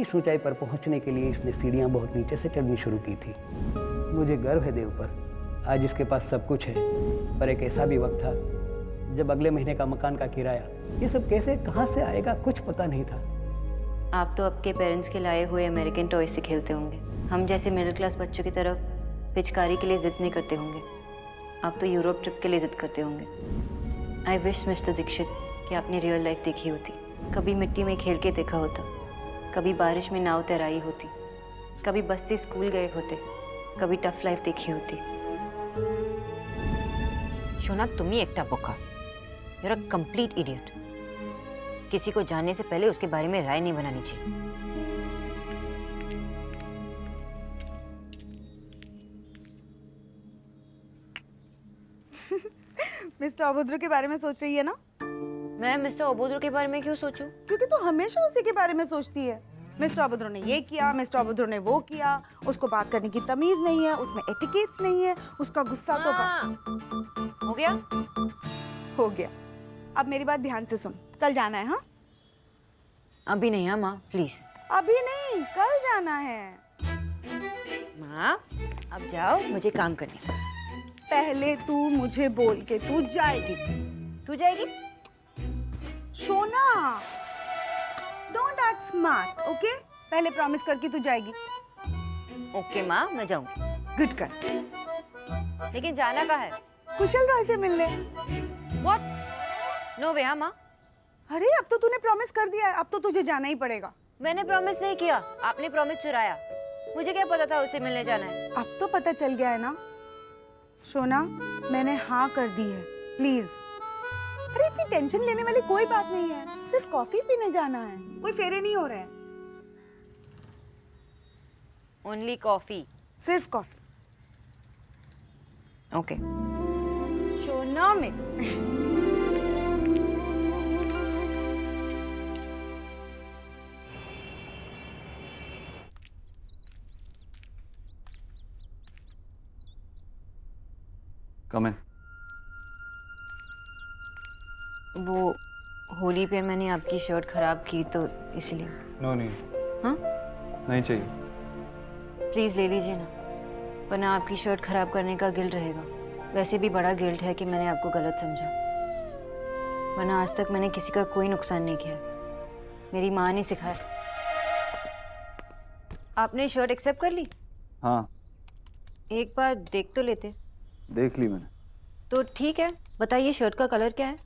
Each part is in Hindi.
इस ऊंचाई पर पहुंचने के लिए इसने सीढ़ियां बहुत नीचे से चढ़नी शुरू की थी। मुझे गर्व है देव पर, आज इसके पास सब कुछ है। पर एक ऐसा भी वक्त था जब अगले महीने का मकान का किराया, ये सब कैसे कहाँ से आएगा कुछ पता नहीं था। आप तो आपके पेरेंट्स के लाए हुए अमेरिकन टॉय से खेलते होंगे। हम जैसे मिडिल क्लास बच्चों की तरफ पिचकारी के लिए जिद नहीं करते होंगे। आप तो यूरोप ट्रिप के लिए जिद करते होंगे। आई विश मिस्टर दीक्षित कि आपने रियल लाइफ देखी होती, कभी मिट्टी में खेल के देखा होता, कभी बारिश में नाव तैराई होती, कभी बस से स्कूल गए होते, कभी टफ लाइफ देखी होती। शोना, तुम्ही एकटा बोका। You're a complete idiot. किसी को जानने से पहले उसके बारे में राय नहीं बनानी चाहिए। मिस्टर अभद्र के बारे में सोच रही है ना? मैं मिस्टर अभद्र के बारे में क्यों सोचूं? क्योंकि तू हमेशा उसी के बारे में सोचती है। मिस्टर अभद्र ने ये किया, मिस्टर अभद्र ने वो किया, उसको बात करने की तमीज नहीं है, उसमें एटिकेट्स नहीं है, उसका गुस्सा तो हो गया? हो गया। अब मेरी बात ध्यान से सुन, कल जाना है। हाँ, अभी नहीं। हाँ माँ, प्लीज। अभी नहीं, कल जाना है। माँ, अब जाओ, मुझे काम करने का। पहले तू मुझे बोल के तू जाएगी। तू जाएगी? Shona, don't act smart, okay? पहले प्रॉमिस करके तू जाएगी। ओके माँ, मैं जाऊंगी। गुड कर। लेकिन जाना कहाँ है? कुशल रॉय से मिलने। What? नो वे। हाँ माँ। अरे अब तो तूने प्रॉमिस कर दिया है, अब तो तुझे जाना ही पड़ेगा। मैंने प्रॉमिस नहीं किया, आपने प्रॉमिस चुराया। मुझे क्या पता था उसे मिलने जाना है। अब तो पता चल गया है ना। शोना, मैंने हाँ कर दी है, प्लीज। अरे इतनी टेंशन लेने वाली कोई बात नहीं है, सिर्फ कॉफी पीने जाना है, कोई फेरे नहीं हो रहे हैं। Only coffee? सिर्फ कॉफी। ओके। शोना में कम है। वो होली पे मैंने आपकी शर्ट खराब की तो इसलिए। नो नहीं। हाँ? नहीं चाहिए। प्लीज ले लीजिए ना, वरना आपकी शर्ट खराब करने का गिल्ट रहेगा। वैसे भी बड़ा गिल्ट है कि मैंने आपको गलत समझा, वरना आज तक मैंने किसी का कोई नुकसान नहीं किया। मेरी माँ ने सिखाया। आपने शर्ट एक्सेप्ट कर ली? हाँ, एक बार देख तो लेते। देख ली मैंने। तो ठीक है, बताइए शर्ट का कलर क्या है?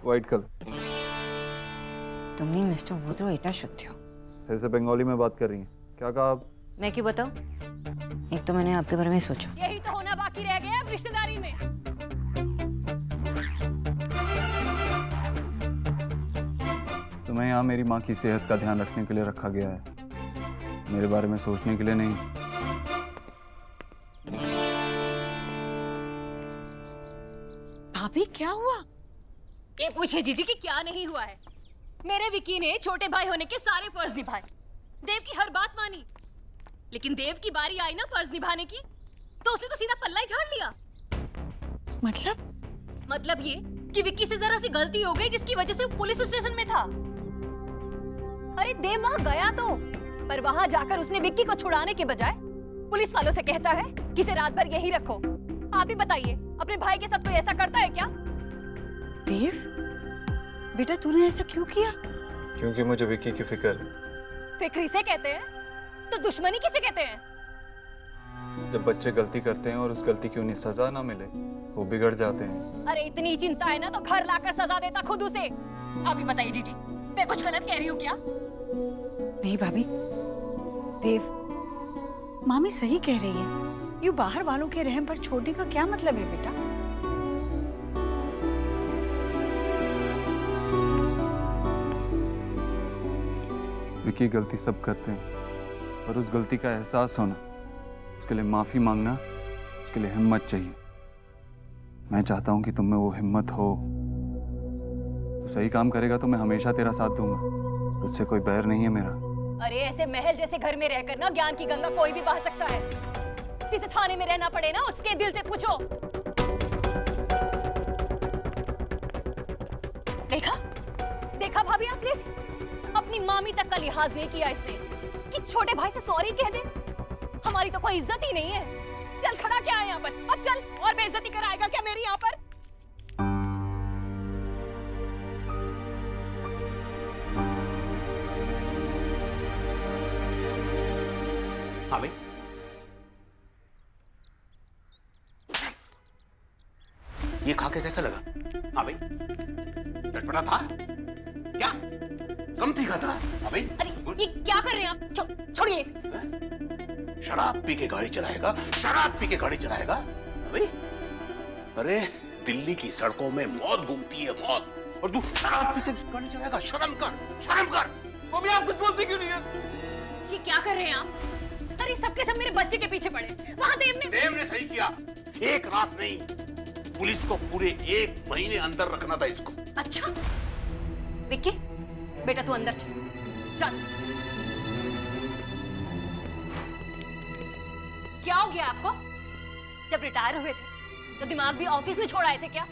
White colour. तुम ही मिस्टर वोद्रो इतना शुद्ध हो। फिर से बंगाली में बात कर रही हैं। क्या कहा आप? मैं क्यों बताऊं? एक तो मैंने आपके बारे में सोचा। यही तो होना बाकी रह गया है रिश्तेदारी में। तुम्हें यहाँ मेरी माँ की सेहत का ध्यान रखने के लिए रखा गया है, मेरे बारे में सोचने के लिए नहीं। भाभी क्या हुआ? ये पूछे जीजी कि क्या नहीं हुआ है। मेरे विकी ने छोटे भाई होने के सारे फर्ज निभाए, देव की हर बात मानी, लेकिन देव की बारी आई ना फर्ज निभाने की तो उसने तो सीधा पल्ला ही झाड़ लिया। मतलब ये कि विक्की से जरा सी गलती हो गई जिसकी वजह से वो पुलिस स्टेशन में था। अरे देव वहां गया तो, पर वहां जाकर उसने विक्की को छुड़ाने के बजाय पुलिस वालों से कहता है कि इसे रात भर यही रखो। आप ही बताइए, अपने भाई के साथ कोई ऐसा करता है क्या? देव, बेटा तूने ऐसा क्यों किया? क्योंकि मुझे विक्की की फिक्र है। फिक्र इसे कहते हैं, तो दुश्मनी किसे कहते हैं? जब बच्चे गलती करते हैं और उस गलती की उन्हें सजा ना मिले, वो बिगड़ जाते हैं। अरे इतनी चिंता है ना तो घर लाकर सजा देता खुद उसे। अभी बताइए जीजी, मैं कुछ गलत कह रही हूँ क्या? नहीं भाभी, देव, मामी सही कह रही है। यूं बाहर वालों के रहम पर छोड़ने का क्या मतलब है बेटा? विक्की गलती सब करते हैं, पर उस गलती का एहसास होना, उसके लिए माफी मांगना, उसके लिए हिम्मत चाहिए। मैं चाहता हूं कि तुम में वो हिम्मत हो। तो सही काम करेगा तो मैं हमेशा तेरा साथ दूंगा, तुझसे कोई बैर नहीं है मेरा। अरे ऐसे महल जैसे घर में रहकर ना ज्ञान की गंगा कोई भी बहा सकता है। जिसे थाने में रहना पड़े ना उसके दिल से पूछो। देखा देखा भाभी, आपने अपनी मामी तक का लिहाज नहीं किया इसने। कि छोटे भाई से सॉरी कह दे। हमारी तो कोई इज्जत ही नहीं है। चल खड़ा क्या है यहाँ पर? अब चल, और बेइज्जती कराएगा क्या मेरी यहाँ पर? हाँ भाई, ये खा के कैसा लगा? हाँ भाई, चटपटा था क्या? कम तीखा था? हाँ भाई, अरे ये क्या कर रहे हैं आप? छोड़िए इसे। शराब पी के गाड़ी चलाएगा, शराब पी के गाड़ी चलाएगा? हाँ भाई, अरे दिल्ली की सड़कों में मौत घूमती है, मौत, और तू शराब पी के गाड़ी चलाएगा? शर्म कर, शर्म कर। मम्मी आप कुछ बोलती क्यों नहीं है? ये क्या कर रहे हैं आप? अरे सबके सब मेरे बच्चे के पीछे पड़े। वहां देव ने सही किया। एक रात नहीं, पुलिस को पूरे 1 महीने अंदर रखना था इसको। अच्छा विक्की, बेटा तू अंदर चल। चल। क्या हो गया आपको? जब रिटायर हुए थे तो दिमाग भी ऑफिस में छोड़ आए थे क्या?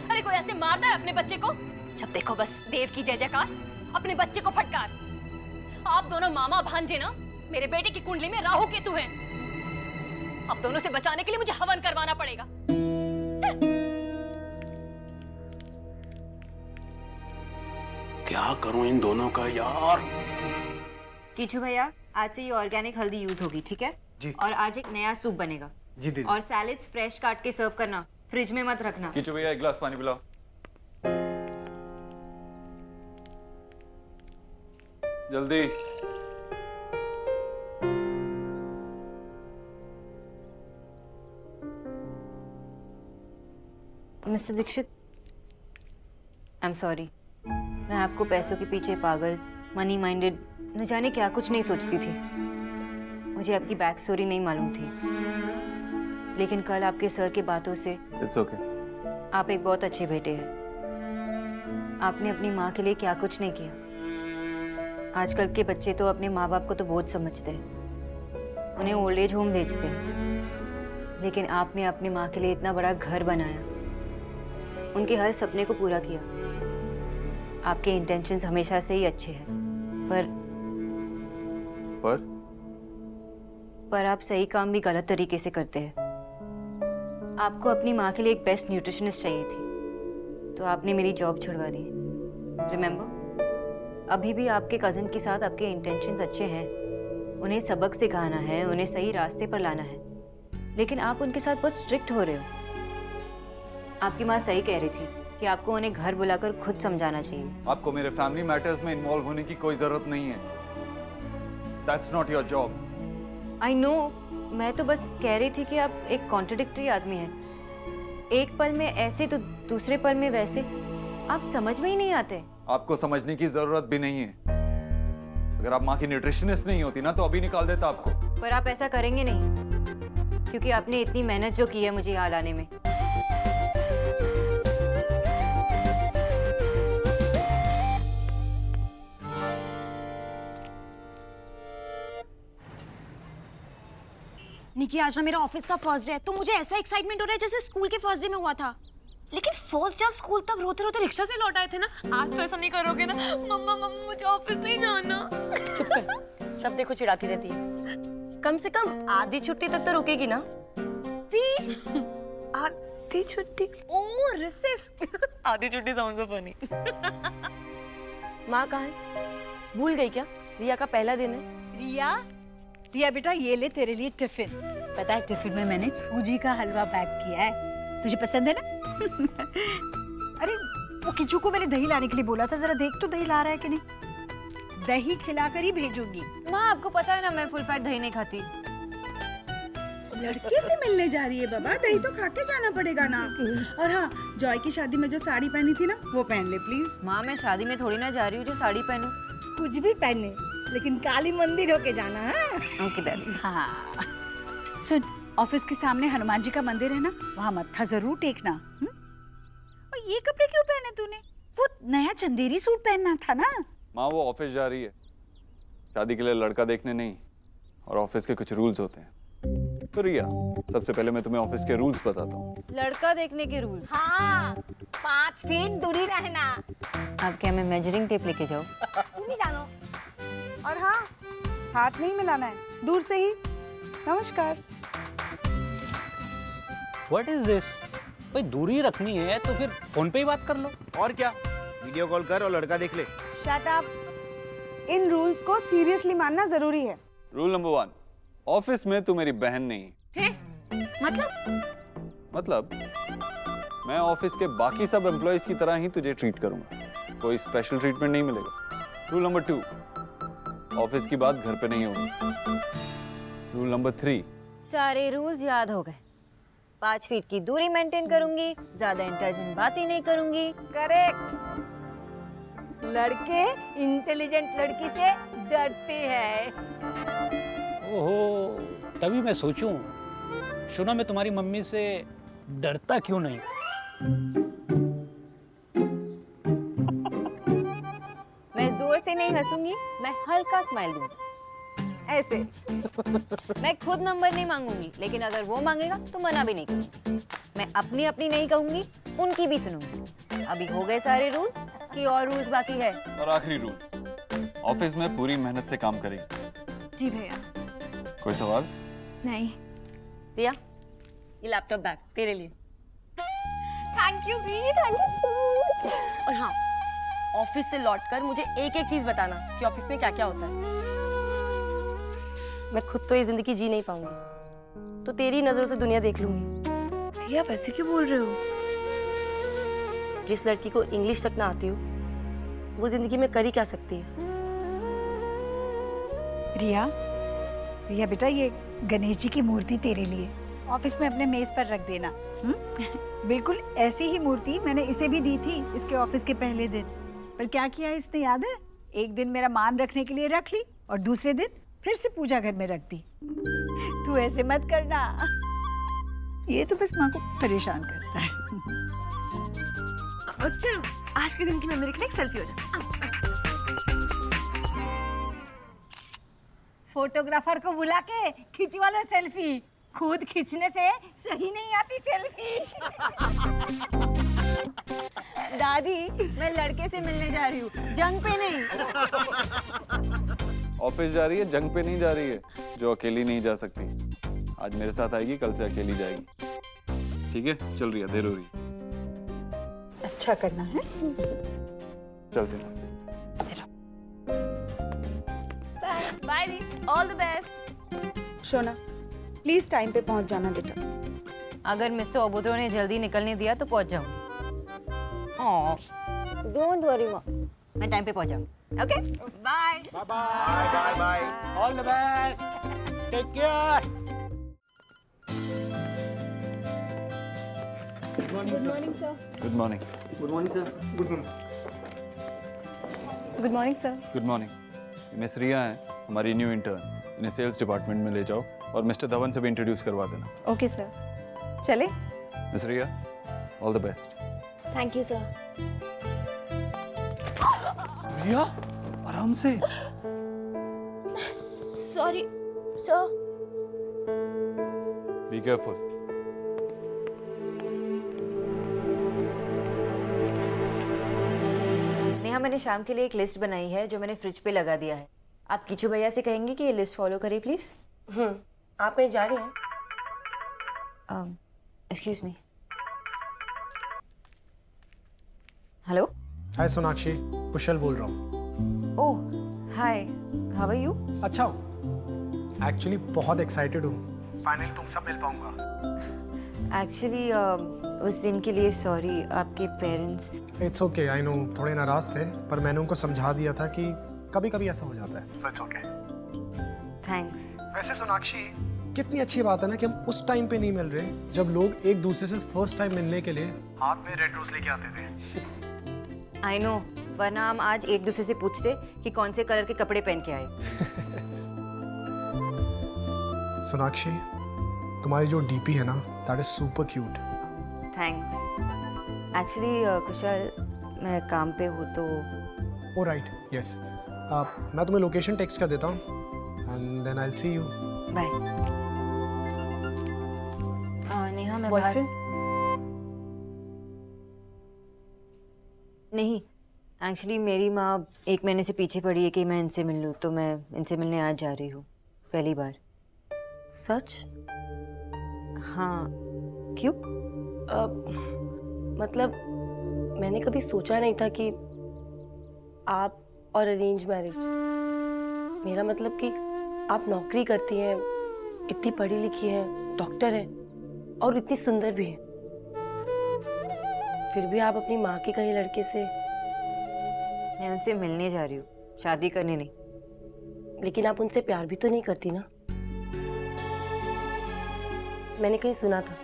अरे कोई ऐसे मारता है अपने बच्चे को? जब देखो बस देव की जय जयकार, अपने बच्चे को फटकार। आप दोनों मामा भांजे ना, मेरे बेटे की कुंडली में राहु केतु हैं। अब दोनों से बचाने के लिए मुझे हवन करवाना पड़ेगा। क्या करूं इन दोनों का यार? किचू भैया, आज से ये ऑर्गेनिक हल्दी यूज होगी, ठीक है? जी। और आज एक नया सूप बनेगा। जी दीदी। और सैलेड्स फ्रेश काट के सर्व करना, फ्रिज में मत रखना। किचू भैया, एक गिलास पानी पिलाओ। जल्दी। Mister Dikshit, I am sorry. मैं आपको पैसों के पीछे पागल, मनी माइंडेड, न जाने क्या कुछ नहीं सोचती थी। मुझे आपकी बैक स्टोरी नहीं मालूम थी, लेकिन कल आपके सर की बातों से इट्स ओके। आप एक बहुत अच्छे बेटे हैं। आपने अपनी माँ के लिए क्या कुछ नहीं किया। आजकल के बच्चे तो अपने माँ बाप को तो बोझ समझते हैं, उन्हें ओल्ड एज होम भेजते हैं, लेकिन आपने अपनी माँ के लिए इतना बड़ा घर बनाया, उनके हर सपने को पूरा किया। आपके इंटेंशंस हमेशा से ही अच्छे हैं, पर आप सही काम भी गलत तरीके से करते हैं। आपको अपनी माँ के लिए एक बेस्ट न्यूट्रिशनिस्ट चाहिए थी, तो आपने मेरी जॉब छुड़वा दी। रिमेम्बर, अभी भी आपके कजिन के साथ आपके इंटेंशंस अच्छे हैं, उन्हें सबक सिखाना है, उन्हें सही रास्ते पर लाना है, लेकिन आप उनके साथ बहुत स्ट्रिक्ट हो रहे हो। आपकी माँ सही कह रही थी कि आपको उन्हें घर बुलाकर खुद समझाना चाहिए। आपको मेरे फैमिली मैटर्स में इन्वॉल्व होने की कोई जरूरत नहीं है। That's not your job. I know, मैं तो बस कह रही थी कि आप एक कॉन्ट्रडिक्टरी आदमी हैं। एक पल में ऐसे तो दूसरे पल में वैसे। आप समझ में ही नहीं आते। आपको समझने की जरूरत भी नहीं है। अगर आप माँ की न्यूट्रिशनिस्ट नहीं होती ना, तो अभी निकाल देता आपको। पर आप ऐसा करेंगे नहीं, क्योंकि आपने इतनी मेहनत जो की है मुझे यहाँ लाने में। निकी, आज ना मेरा ऑफिस का फर्स्ट डे है, तो मुझे ऐसा एक्साइटमेंट हो रहा है जैसे स्कूल के फर्स्ट डे में हुआ था। लेकिन फर्स्ट डे ऑफ स्कूल तब रोते रोते रिक्शा से लौट आए थे ना। आज तो ऐसा नहीं करोगे ना? मम्मा मम्मा मुझे ऑफिस नहीं जाना। चुप कर, शब्द को चिढ़ाती रहती है। कम से कम आधी छुट्टी तक तो रुकेगी ना? आधी छुट्टी? ओह रिसेस। आधी छुट्टी साउंड्स सो फनी। माँ कहाँ है? भूल गई क्या? रिया का पहला दिन है। रिया, रिया बेटा, ये ले तेरे लिए टिफिन। पता है टिफिन में मैंने सूजी का हलवा पैक किया है, तुझे पसंद है ना? अरे वो किचू को मैंने दही लाने के लिए बोला था, जरा देख तो दही ला रहा है कि नहीं। दही खिलाकर ही भेजूंगी। माँ, आपको पता है ना मैं फुल फैट दही नहीं खाती। लड़के से मिलने जा रही है बाबा, दही तो खा के जाना पड़ेगा ना। और हाँ, जॉय की शादी में जो साड़ी पहनी थी ना, वो पहन ले प्लीज। माँ, मैं शादी में थोड़ी ना जा रही हूँ जो साड़ी पहनूं। कुछ भी पहने, लेकिन काली मंदिर होके जाना है। ओके दादी। हाँ सुन, ऑफिस के सामने हनुमान जी का मंदिर है ना, वहाँ मत्था जरूर टेकना। और ये कपड़े क्यों पहने तूने? वो नया चंदेरी सूट पहनना था ना। माँ, वो ऑफिस जा रही है, शादी के लिए लड़का देखने नहीं। और ऑफिस के कुछ रूल्स होते हैं। तो रिया, सबसे पहले मैं तुम्हें ऑफिस के रूल्स बताता हूँ। लड़का देखने के रूल्स? हाँ, 5 फीट दूरी रहना। आप क्या मैं मेजरिंग टेप लेके जाऊँ? तुम ही जानो। और हाँ, हाथ नहीं मिलाना है, दूर से ही। नमस्कार। What is this? भाई दूरी रखनी है तो फिर फोन पे ही बात कर लो। और क्या, वीडियो कॉल कर और लड़का देख ले। Shut up. इन रूल्स को सीरियसली मानना जरूरी है। रूल नंबर 1, ऑफिस में तू मेरी बहन नहीं है? मतलब मैं ऑफिस के बाकी सब एम्प्लॉयज की तरह ही तुझे ट्रीट करूंगा, कोई स्पेशल ट्रीटमेंट नहीं मिलेगा। रूल नंबर 2, ऑफिस की बात घर पे नहीं होगी। रूल नंबर 3, सारे रूल्स याद हो गए। 5 फीट की दूरी मेंटेन करूंगी, ज्यादा इंटेलिजेंट बात ही नहीं करूंगी। करेक्ट। लड़के इंटेलिजेंट लड़की से डरते हैं। ओहो, तभी मैं सोचूं, सुना मैं तुम्हारी मम्मी से डरता क्यों नहीं? मैं जोर से नहीं हंसूंगी, मैं हल्का स्माइल दूंगी, ऐसे। मैं खुद नंबर नहीं मांगूंगी, लेकिन अगर वो मांगेगा तो मना भी नहीं करूंगी। मैं अपनी अपनी नहीं कहूंगी, उनकी भी सुनूंगी। अभी हो गए सारे रूल कि और रूल्स बाकी है? और आखिरी रूल, ऑफिस में पूरी मेहनत से काम करेंगे। जी भैया। कोई सवाल? नहीं। रिया, ये लैपटॉप बैग तेरे लिए। Thank you the, thank you. और हाँ, ऑफिस से लौटकर मुझे एक एक चीज बताना कि ऑफिस में क्या क्या होता है। मैं खुद तो ये जिंदगी जी नहीं पाऊंगी, तो तेरी नजरों से दुनिया देख लूंगी। दी, आप ऐसे क्यों बोल रहे हो? जिस लड़की को इंग्लिश तक ना आती हो, वो जिंदगी में कर ही क्या सकती है। रिया बेटा, ये गणेश जी की मूर्ति तेरे लिए ऑफिस में अपने मेज पर रख देना। बिल्कुल ऐसी ही मूर्ति मैंने इसे भी दी थी इसके ऑफिस के पहले दिन। पर क्या किया इसने याद है? एक दिन मेरा मान रखने के लिए रख ली और दूसरे दिन फिर से पूजा घर में रख दी। तू ऐसे मत करना, ये तो बस माँ को परेशान करता है। चलो, आज के दिन की मेमोरी के लिए एक सेल्फी हो जाए। फोटोग्राफर को बुला के खिंचवा लो सेल्फी। खुद खींचने से सही नहीं आती सेल्फी। दादी, मैं लड़के से मिलने जा रही हूँ, जंग पे नहीं। ऑफिस जा रही है, जंग पे नहीं जा रही है, जो अकेली नहीं जा सकती। आज मेरे साथ आएगी, कल से अकेली जाएगी। ठीक है, चल रही है, देर हो रही है। अच्छा करना है। चल फिर। By the, all the best. Shona, please time पे पहुंच जाना बेटा। अगर मिस्टर ओबुद्रो ने जल्दी निकलने दिया तो पहुंच जाऊंगी। डोंट वरी माँ, मैं टाइम पे पहुंच जाऊंगी। Okay, bye bye bye bye. All the best, take care. Good morning sir. Good morning sir. Good morning sir. Good morning. Miss Riya है, हमारी न्यू इंटर्न। इन्हें सेल्स डिपार्टमेंट में ले जाओ और मिस्टर धवन से भी इंट्रोड्यूस करवा देना। ओके सर, चले। Miss Riya, all the best. Thank you sir. Riya, आराम से। Sorry sir. Be careful. Neha, मैंने शाम के लिए एक लिस्ट बनाई है जो मैंने फ्रिज पे लगा दिया है। आप किचू भैया से कहेंगे कि ये लिस्ट फॉलो करिए प्लीज। आप कहीं जा रही हैं? Excuse me. हेलो। हाय सोनाक्षी, कुशल बोल रहा हूँ। ओह हाय, हाउ आर यू? अच्छा हूँ, एक्चुअली बहुत एक्साइटेड हूँ। फाइनली तुमसे मिल पाऊंगा। एक्चुअली उस दिन के लिए सॉरी, आपके parents. It's okay, I know थोड़े नाराज थे, पर मैंने उनको समझा दिया था कि कभी कभी ऐसा हो जाता है। So it's okay. थैंक्स। वैसे सोनाक्षी, कितनी अच्छी बात है ना कि हम उस टाइम पे नहीं मिल रहे जब लोग एक दूसरे से फर्स्ट टाइम मिलने के लिए हाथ में रेड रोज लेके आते थे। आई नो, वरना हम आज एक दूसरे से पूछते कि कौन से कलर के कपड़े पहन के आए। सोनाक्षी, तुम्हारी जो डीपी है ना, that is super cute. Thanks. Actually Kushal, मैं काम पे हूँ तो। Oh right, yes. मैं तुम्हें लोकेशन टेक्स्ट कर देता हूँ and then I will see you. Bye. Neha, मैं बाहर। नहीं, एक्चुअली मेरी माँ 1 महीने से पीछे पड़ी है कि मैं इनसे मिल लूँ, तो मैं इनसे मिलने आज जा रही हूँ पहली बार। सच? हाँ, क्यों? मतलब मैंने कभी सोचा नहीं था कि आप और अरेंज मैरिज। मेरा मतलब कि आप नौकरी करती हैं, इतनी पढ़ी लिखी हैं, डॉक्टर हैं और इतनी सुंदर भी हैं, फिर भी आप अपनी माँ के कहीं लड़के से। मैं उनसे मिलने जा रही हूँ, शादी करने नहीं। लेकिन आप उनसे प्यार भी तो नहीं करती ना? मैंने कहीं सुना था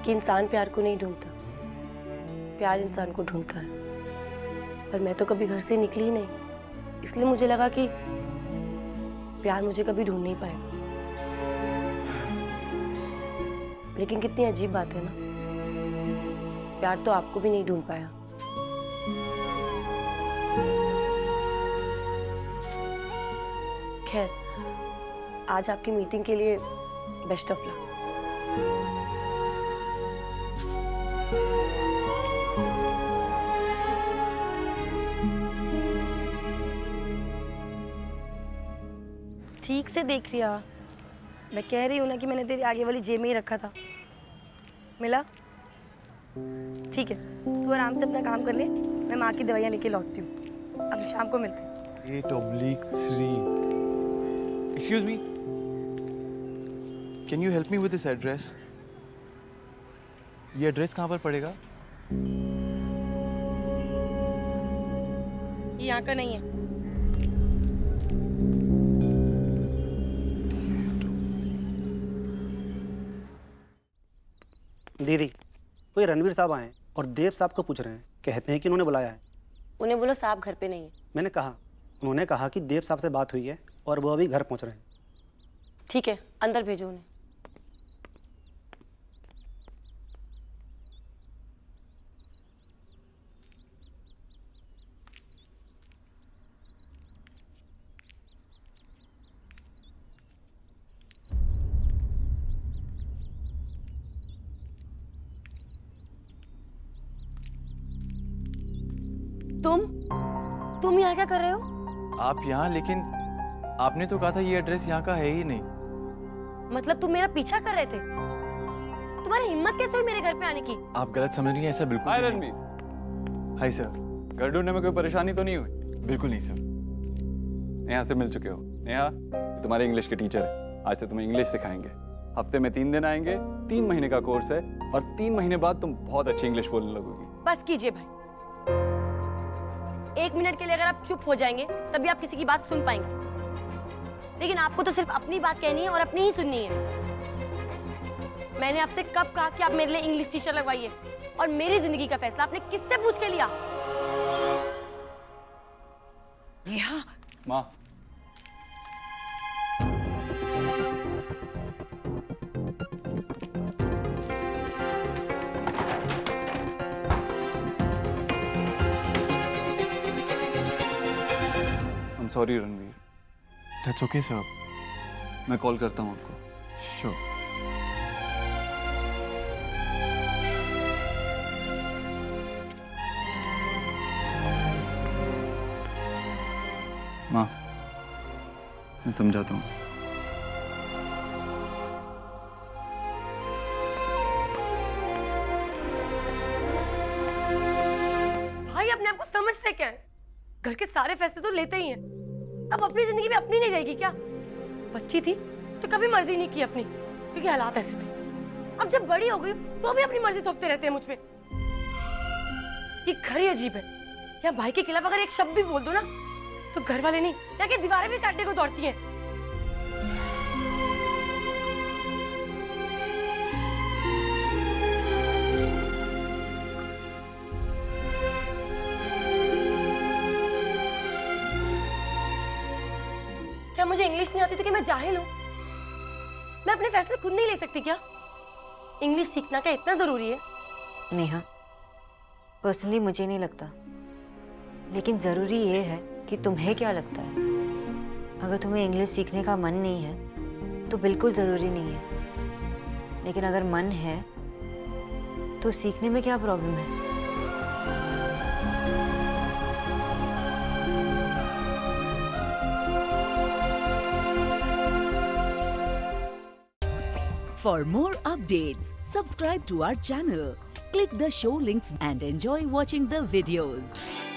कि इंसान प्यार को नहीं ढूंढता, प्यार इंसान को ढूंढता है। पर मैं तो कभी घर से निकली ही नहीं, इसलिए मुझे लगा कि प्यार मुझे कभी ढूंढ नहीं पाएगा। लेकिन कितनी अजीब बात है ना, प्यार तो आपको भी नहीं ढूंढ पाया। खैर, आज आपकी मीटिंग के लिए बेस्ट ऑफ लक। ठीक से देख लिया, मैं कह रही हूँ ना कि मैंने तेरी आगे वाली जेब में ही रखा था। मिला? ठीक है, तू आराम से अपना काम कर ले, मैं माँ की दवाइयाँ लेके लौटती हूँ। अब शाम को मिलते हैं। 8/3। Excuse me. Can you help me with this address? ये एड्रेस कहाँ पर पड़ेगा? ये यहाँ का नहीं है। दीदी, कोई रणवीर साहब आए हैं और देव साहब को पूछ रहे हैं, कहते हैं कि उन्होंने बुलाया है। उन्हें बोलो साहब घर पे नहीं है। मैंने कहा, उन्होंने कहा कि देव साहब से बात हुई है और वो अभी घर पहुंच रहे हैं। ठीक है, अंदर भेजो उन्हें। तुम यहाँ क्या कर रहे हो? आप यहाँ, लेकिन आपने तो कहा था ये एड्रेस यहाँ का है ही नहीं। मतलब तुम मेरा पीछा कर रहे थे? तुम्हारी हिम्मत कैसे हुई मेरे घर पे आने की? आप गलत समझ रही हैं, ऐसा बिल्कुल हाय नहीं। रणवीर। Hi sir. घर ढूंढने में कोई परेशानी तो नहीं हुई? बिल्कुल नहीं सर। नेहा से मिल चुके हो? नेहा तुम्हारे इंग्लिश के टीचर है, आज से तुम्हें इंग्लिश सिखाएंगे। हफ्ते में 3 दिन आएंगे, 3 महीने का कोर्स है और 3 महीने बाद तुम बहुत अच्छी इंग्लिश बोलने लगोगी। बस कीजिए भाई, 1 मिनट के लिए अगर आप चुप हो जाएंगे तभी आप किसी की बात सुन पाएंगे, लेकिन आपको तो सिर्फ अपनी बात कहनी है और अपनी ही सुननी है। मैंने आपसे कब कहा कि आप मेरे लिए इंग्लिश टीचर लगवाइए, और मेरी जिंदगी का फैसला आपने किससे पूछ के लिया? नेहा, माँ, I'm sorry Ranveer. That's okay sir। मैं कॉल करता हूँ आपको। Sure। माँ, मैं समझाता हूँ उसे। भाई अपने आप को समझते क्या है? घर के सारे फैसले तो लेते ही हैं, अब अपनी जिंदगी में अपनी नहीं रहेगी क्या? बच्ची थी तो कभी मर्जी नहीं की अपनी, क्योंकि हालात ऐसे थे। अब जब बड़ी हो गई तो भी अपनी मर्जी थोपते रहते हैं मुझ पे। ये घर ही अजीब है, या भाई के खिलाफ अगर एक शब्द भी बोल दो ना तो घर वाले नहीं, या कि दीवारें भी काटने को दौड़ती हैं। क्या मुझे इंग्लिश नहीं आती तो क्या मैं जाहिल हूँ? मैं अपने फैसले खुद नहीं ले सकती क्या? इंग्लिश सीखना क्या इतना जरूरी है? नेहा, पर्सनली मुझे नहीं लगता, लेकिन ज़रूरी ये है कि तुम्हें क्या लगता है। अगर तुम्हें इंग्लिश सीखने का मन नहीं है तो बिल्कुल ज़रूरी नहीं है, लेकिन अगर मन है तो सीखने में क्या प्रॉब्लम है? For more updates, subscribe to our channel, click the show links and enjoy watching the videos.